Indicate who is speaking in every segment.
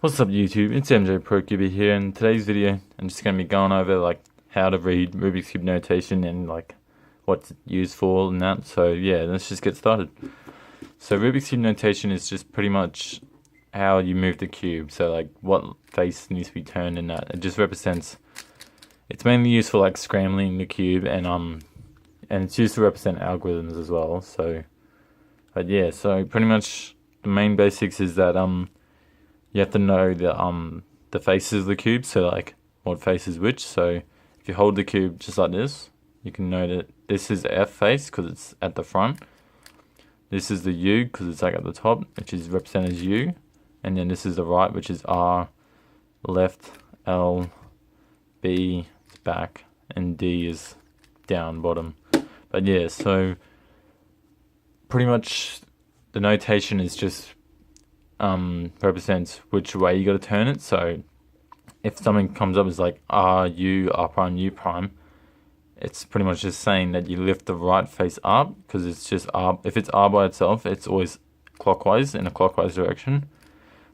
Speaker 1: What's up YouTube, it's MJ ProCuber here. In today's video I'm just going to be going over like how to read Rubik's Cube notation and like what's it used for and that. So yeah, let's just get started. So Rubik's Cube notation is just pretty much how you move the cube. So like what face needs to be turned and that. It just represents, it's mainly used for like scrambling the cube and it's used to represent algorithms as well. So but yeah, so pretty much the main basics is that you have to know the faces of the cube, so like what face is which. So if you hold the cube just like this, you can know that this is F face because it's at the front. This is the U because it's like at the top, which is represented as U, and then this is the right, which is R, left, L, B is back, and D is down bottom. But yeah, so pretty much the notation is just represents which way you got to turn it. So if something comes up as like R, U, R prime, U prime, it's pretty much just saying that you lift the right face up because it's just R. If it's R by itself, it's always clockwise in a clockwise direction.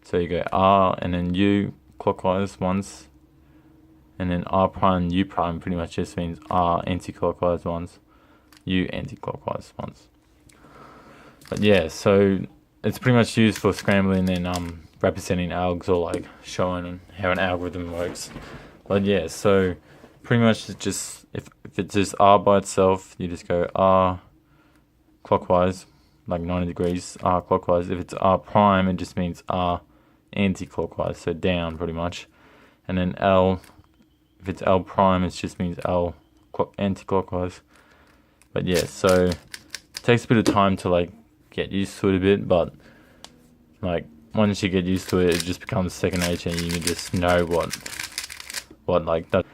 Speaker 1: So you go R and then U clockwise once, and then R prime, U prime pretty much just means R anti-clockwise once, U anti-clockwise once. But yeah, so it's pretty much used for scrambling and representing algs, or like showing how an algorithm works. But yeah, so pretty much it's just if it's just R by itself, you just go R clockwise, like 90 degrees, R clockwise. If it's R prime, it just means R anti-clockwise, so down pretty much. And then L, if it's L prime, it just means L anti-clockwise. But yeah, so it takes a bit of time to like get used to it a bit, but like once you get used to it, it just becomes second nature and you can just know what like that.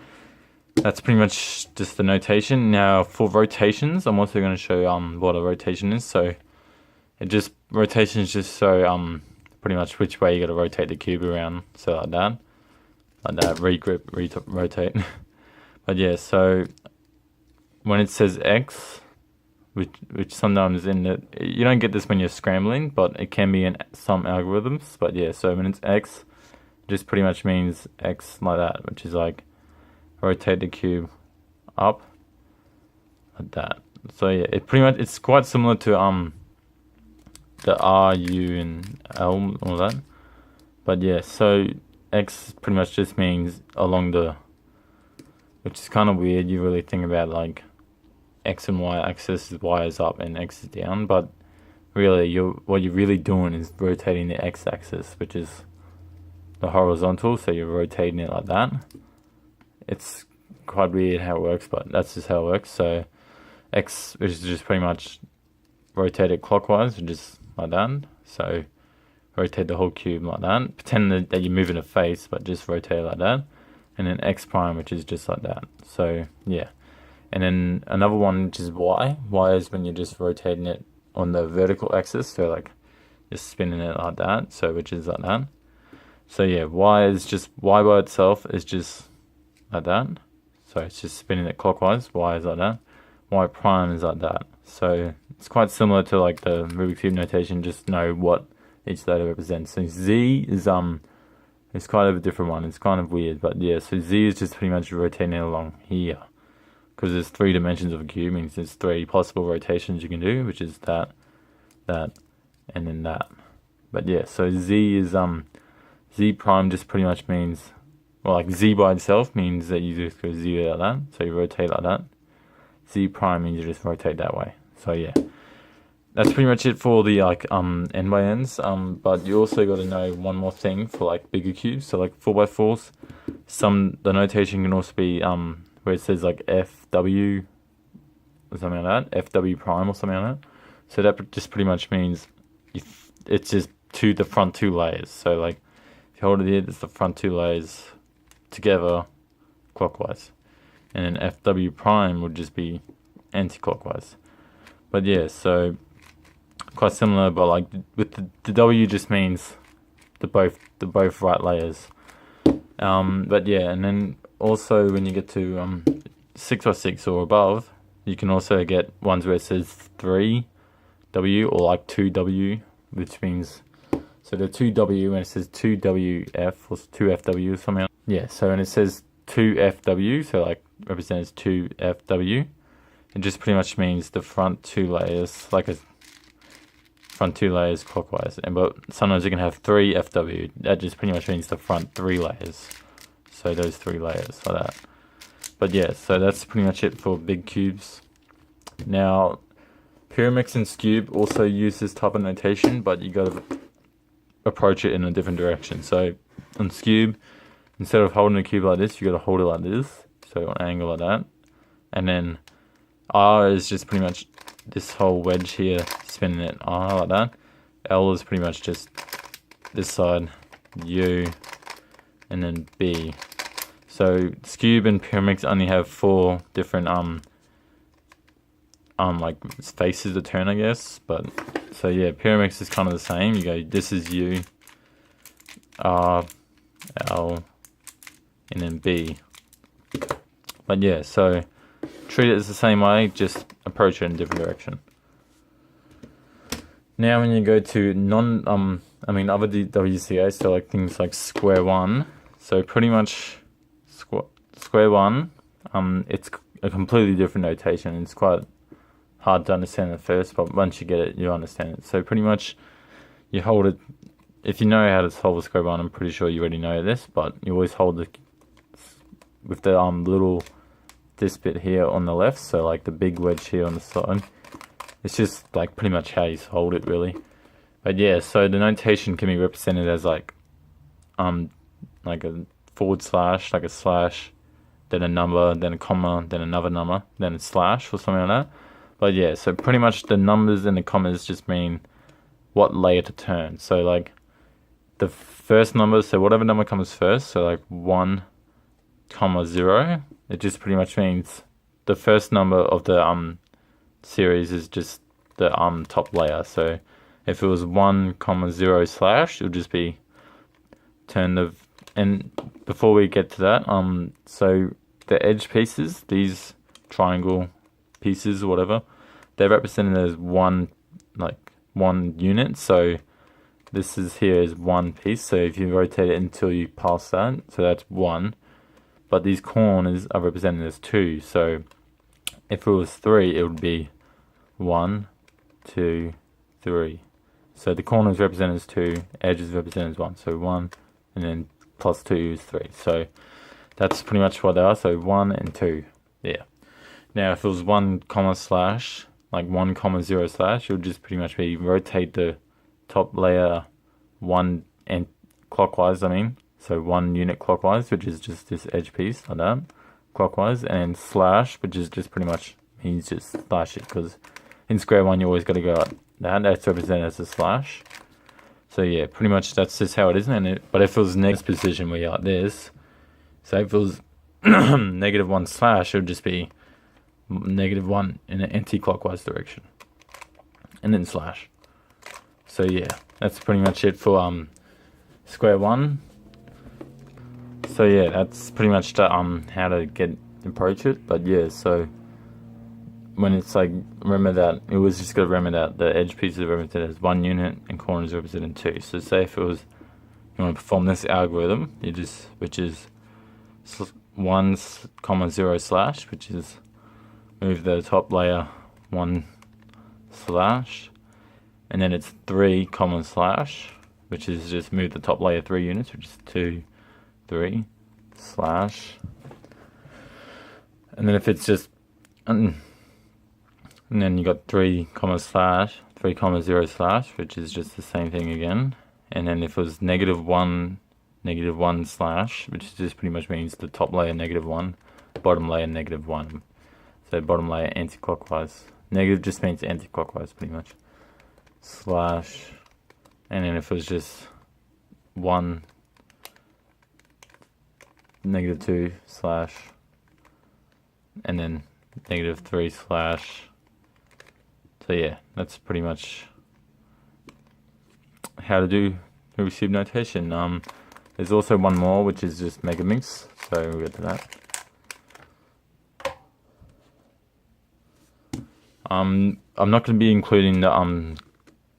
Speaker 1: That's pretty much just the notation. Now for rotations, I'm also going to show what a rotation is. So rotation is just so pretty much which way you got to rotate the cube around. So like that, regrip, rotate. But yeah, so when it says X, which sometimes you don't get this when you're scrambling, but it can be in some algorithms. But yeah, so when it's X, it just pretty much means X like that, which is like rotate the cube up like that. So yeah, it's quite similar to the R, U, and L, all that. But yeah, so X pretty much just means along which is kind of weird. You really think about like X and Y axis, Y is up and X is down, but really what you're really doing is rotating the X axis, which is the horizontal, so you're rotating it like that. It's quite weird how it works, but that's just how it works. So X, which is just pretty much rotate it clockwise, just like that. So rotate the whole cube like that. Pretend that you're moving a face, but just rotate it like that. And then X prime, which is just like that. So yeah. And then another one, which is Y. Y is when you're just rotating it on the vertical axis, so like just spinning it like that, so which is like that. So yeah, Y by itself is just like that. So it's just spinning it clockwise, Y is like that. Y prime is like that. So it's quite similar to like the Rubik's Cube notation, just know what each letter represents. So Z is it's kind of a different one, it's kind of weird, but yeah, so Z is just pretty much rotating it along here. Because there's 3 dimensions of a cube, means there's 3 possible rotations you can do, which is that, and then that. But yeah, so Z is Z prime just pretty much means, well, like Z by itself means that you just go Z like that, so you rotate like that. Z prime means you just rotate that way. So yeah, that's pretty much it for the like n by n's. But you also got to know one more thing for like bigger cubes. So like 4x4s, the notation can also be where it says like FW or something like that, FW prime or something like that. So that just pretty much means it's just the front 2 layers. So like if you hold it here, it's the front 2 layers together clockwise. And then FW prime would just be anti-clockwise. But yeah, so quite similar, but like with the W just means the both right layers. But yeah, and then also when you get to 6x6 or above, you can also get ones where it says 3W or like 2W, which means So the 2W, and it says 2WF or 2FW or something. Yeah, so and it says 2FW, so like represents 2FW. It just pretty much means the front two layers, like a front two layers clockwise. But sometimes you can have 3FW. That just pretty much means the front 3 layers. So those 3 layers like that. But yeah, so that's pretty much it for big cubes. Now, Pyramix and Scube also use this type of notation, but you gotta approach it in a different direction. So on Scube, instead of holding the cube like this, you gotta hold it like this. So on an angle like that. And then R is just pretty much this whole wedge here, spinning it R like that. L is pretty much just this side, U, and then B. So Scube and Pyramix only have 4 different like faces to turn, I guess. But so yeah, Pyramix is kind of the same. You go, this is U, R, L, and then B. But yeah, so treat it as the same way, just approach it in a different direction. Now when you go to other WCA, so like things like square one, so pretty much square one, it's a completely different notation. It's quite hard to understand at first, but once you get it, you understand it. So pretty much you hold it, if you know how to solve a square one, I'm pretty sure you already know this, but you always hold it with the little, this bit here on the left, so like the big wedge here on the side. It's just like pretty much how you hold it really. But yeah, so the notation can be represented as like a forward slash, like a slash, then a number, then a comma, then another number, then a slash or something like that. But yeah, so pretty much the numbers and the commas just mean what layer to turn. So like the first number, so whatever number comes first, so like 1, 0, it just pretty much means the first number of the series is just the top layer. So if it was 1, 0 slash, it would just be turn the. And before we get to that, so the edge pieces, these triangle pieces or whatever, they're represented as one unit. So this is here is one piece. So if you rotate it until you pass that, so that's 1. But these corners are represented as 2. So if it was 3, it would be 1, 2, 3. So the corner is represented as 2, edge is represented as 1. So 1, and then plus 2 is 3. So that's pretty much what they are. So 1 and 2. Yeah. Now if it was 1, slash, like 1, 0 slash, it would just pretty much be rotate the top layer 1 and clockwise, so 1 unit clockwise, which is just this edge piece like that, clockwise, and slash, which is just pretty much means just slash it, because in square one you always got to go like that. That's represented as a slash. So yeah, pretty much that's just how it is, isn't it? But if it was next position where you're like this, so if it was -1 slash, it would just be -1 in an anti-clockwise direction, and then slash. So yeah, that's pretty much it for square one. So yeah, that's pretty much the, how to approach it. But yeah, so when it's like, remember that it was just gotta remember that the edge pieces are represented as 1 unit and corners are represented 2. So say if it was, you want to perform this algorithm, which is 1, 0 slash, which is move the top layer 1 slash, and then it's 3, slash, which is just move the top layer 3 units, which is 2, 3 slash, and then if it's just and then you got 3, slash, 3, 0 slash, which is just the same thing again. And then if it was -1 slash, which just pretty much means the top layer -1, bottom layer -1. So bottom layer anti-clockwise. Negative just means anti-clockwise pretty much. Slash, and then if it was just 1, -2 slash, and then -3 slash. So yeah, that's pretty much how to do receive notation. There's also one more, which is just megamix, so we'll get to that. I'm not going to be including the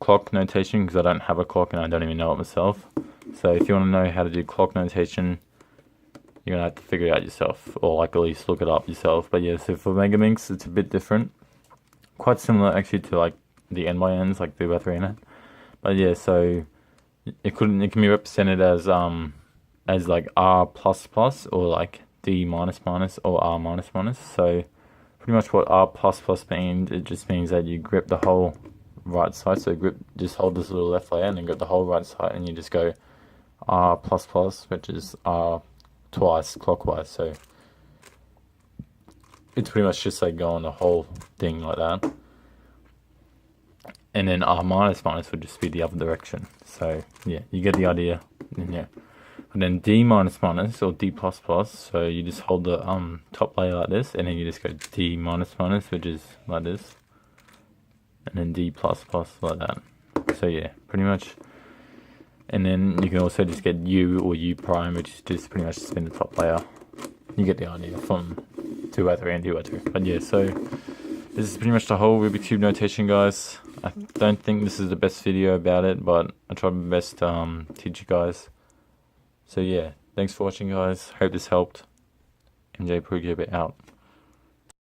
Speaker 1: clock notation because I don't have a clock and I don't even know it myself. So if you want to know how to do clock notation, you're going to have to figure it out yourself, or like at least look it up yourself. But yeah, so for Megaminx, it's a bit different. Quite similar actually to like the N by N's, like the Batharina. But yeah, so it can be represented as like R++ or like D minus or R minus. So pretty much what R++ means, it just means that you grip the whole right side. So just hold this little left layer and then grip the whole right side, and you just go R++, which is R twice clockwise. So it's pretty much just like going the whole thing like that. And then R minus would just be the other direction. So yeah, you get the idea. And yeah. And then D minus or D++, so you just hold the top layer like this, and then you just go D minus, which is like this. And then D++ like that. So yeah, pretty much. And then you can also just get U or U prime, which is just pretty much spin the top layer. You get the idea from 2x3 and 2x2. But yeah, so this is pretty much the whole Rubik's Cube notation, guys. I don't think this is the best video about it, but I tried my best to teach you guys. So yeah, thanks for watching, guys. Hope this helped. MJ Pro Cube out.